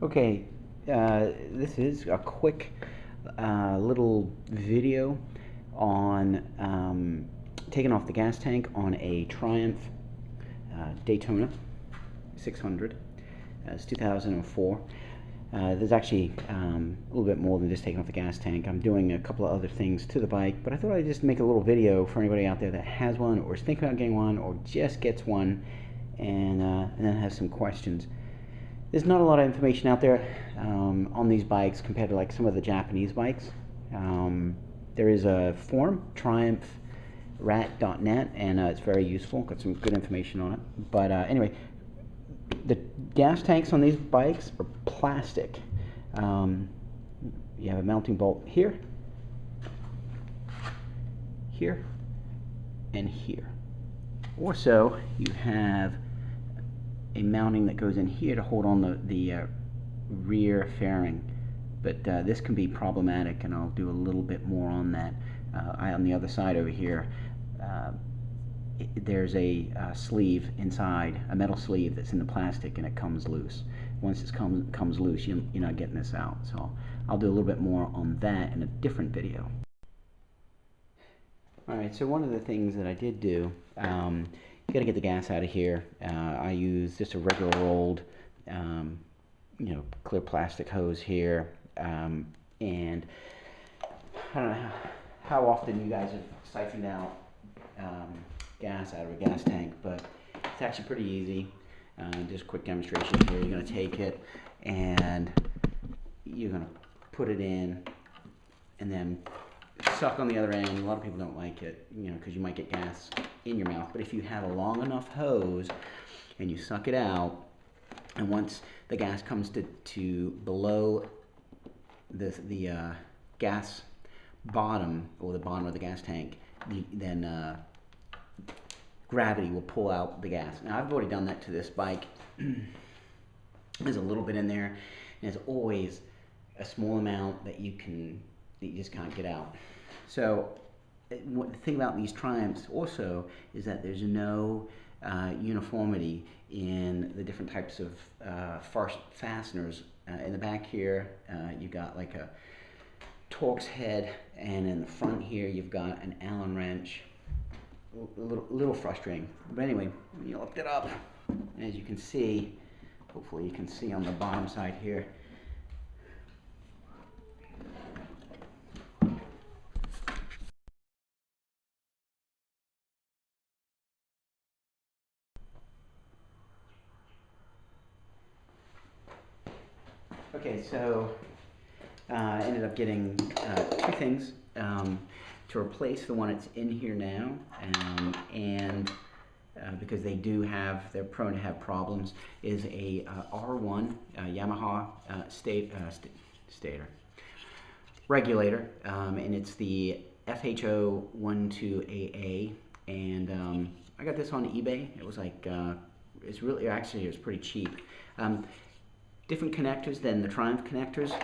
Okay, this is a quick little video on taking off the gas tank on a Triumph Daytona 600. It's 2004. There's actually a little bit more than just taking off the gas tank. I'm doing a couple of other things to the bike, but I thought I'd just make a little video for anybody out there that has one or is thinking about getting one or just gets one and then has some questions. There's not a lot of information out there on these bikes compared to like some of the Japanese bikes. There is a forum, triumphrat.net, and it's very useful. Got some good information on it. But anyway, the gas tanks on these bikes are plastic. You have a mounting bolt here, here, and here. Also, you have a mounting that goes in here to hold on the rear fairing, but this can be problematic, and I'll do a little bit more on that. On the other side over here, there's a sleeve inside, a metal sleeve that's in the plastic, and it comes loose. Once it comes loose, you're not getting this out. So I'll do a little bit more on that in a different video. Alright, so one of the things that I did do, you got to get the gas out of here. I use just a regular old, clear plastic hose here. And I don't know how often you guys have siphoned out gas out of a gas tank, but it's actually pretty easy. Just a quick demonstration here. You're going to take it and you're going to put it in and then suck on the other end. A lot of people don't like it, because you might get gas in your mouth. But if you have a long enough hose and you suck it out, and once the gas comes to below the gas bottom, or the bottom of the gas tank, then gravity will pull out the gas. Now I've already done that to this bike. There's a little bit in there, and there's always a small amount that you just can't get out. So the thing about these Triumphs also is that there's no uniformity in the different types of fasteners. In the back here, you've got like a Torx head, and in the front here you've got an Allen wrench. A little frustrating, but anyway, you lift it up, and as you can see, hopefully you can see on the bottom side here, okay, so I ended up getting two things to replace the one that's in here now, and because they're prone to have problems, is a R1 Yamaha stator regulator, and it's the FHO12AA, and I got this on eBay. It was like it's pretty cheap. Different connectors than the Triumph connectors.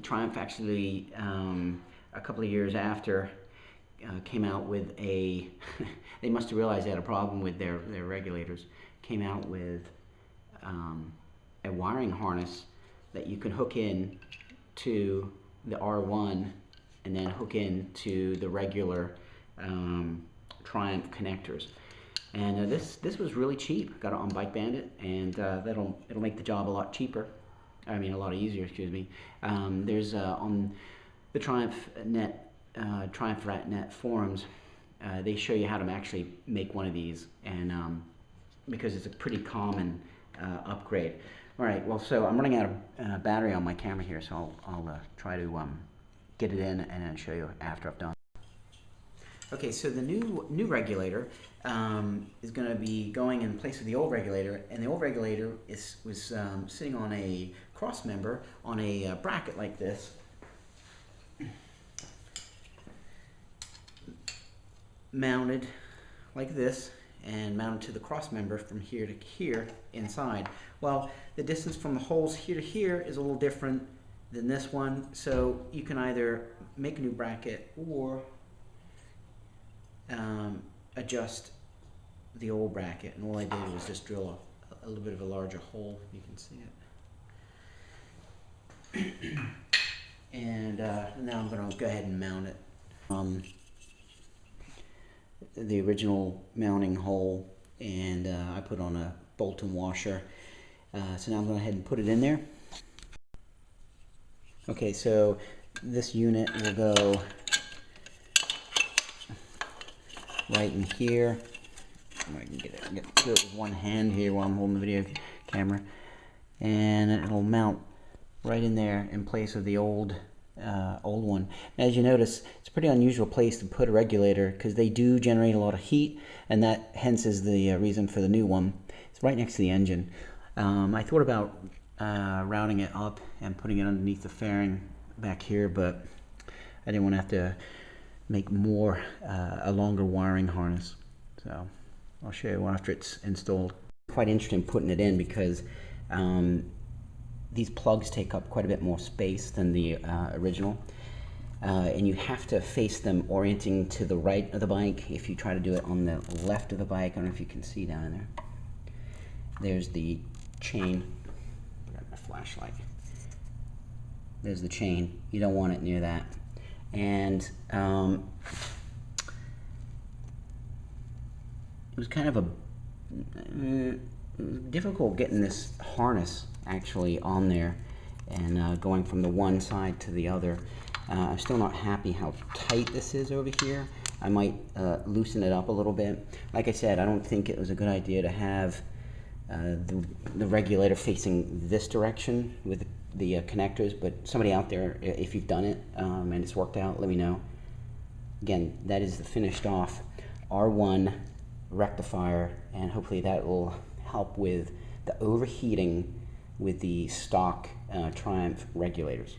Triumph actually, a couple of years after, came out with a they must have realized they had a problem with their regulators, came out with a wiring harness that you can hook in to the R1 and then hook in to the regular Triumph connectors. And this was really cheap. Got it on Bike Bandit, and it'll make the job a lot cheaper. I mean, a lot easier, excuse me. There's on the TriumphRat.net forums, they show you how to actually make one of these, and because it's a pretty common upgrade. All right, well, so I'm running out of battery on my camera here, so I'll try to get it in and then show you after I've done. Okay, so the new regulator is going to be going in place of the old regulator, and the old regulator was sitting on a cross member on a bracket like this, mounted like this, and mounted to the cross member from here to here inside. Well, the distance from the holes here to here is a little different than this one, so you can either make a new bracket or adjust the old bracket. And all I did was just drill a little bit of a larger hole. You can see it. And now I'm going to go ahead and mount it. The original mounting hole, and I put on a bolt and washer. So now I'm going to go ahead and put it in there. Okay, so this unit will go right in here. I can get it with one hand here while I'm holding the video camera, and it'll mount right in there in place of the old one. As you notice, it's a pretty unusual place to put a regulator because they do generate a lot of heat, and that hence is the reason for the new one. It's right next to the engine. I thought about routing it up and putting it underneath the fairing back here, but I didn't want to have to make a longer wiring harness. So I'll show you after it's installed. Quite interesting putting it in because these plugs take up quite a bit more space than the original, and you have to face them orienting to the right of the bike. If you try to do it on the left of the bike, I don't know if you can see down in there. There's the chain. Grab my flashlight. There's the chain. You don't want it near that. And it was kind of difficult getting this harness actually on there and going from the one side to the other. I'm still not happy how tight this is over here. I might loosen it up a little bit. Like I said, I don't think it was a good idea to have the regulator facing this direction with the connectors, but somebody out there, if you've done it and it's worked out, let me know. Again, that is the finished off R1 rectifier, and hopefully that will help with the overheating with the stock Triumph regulators.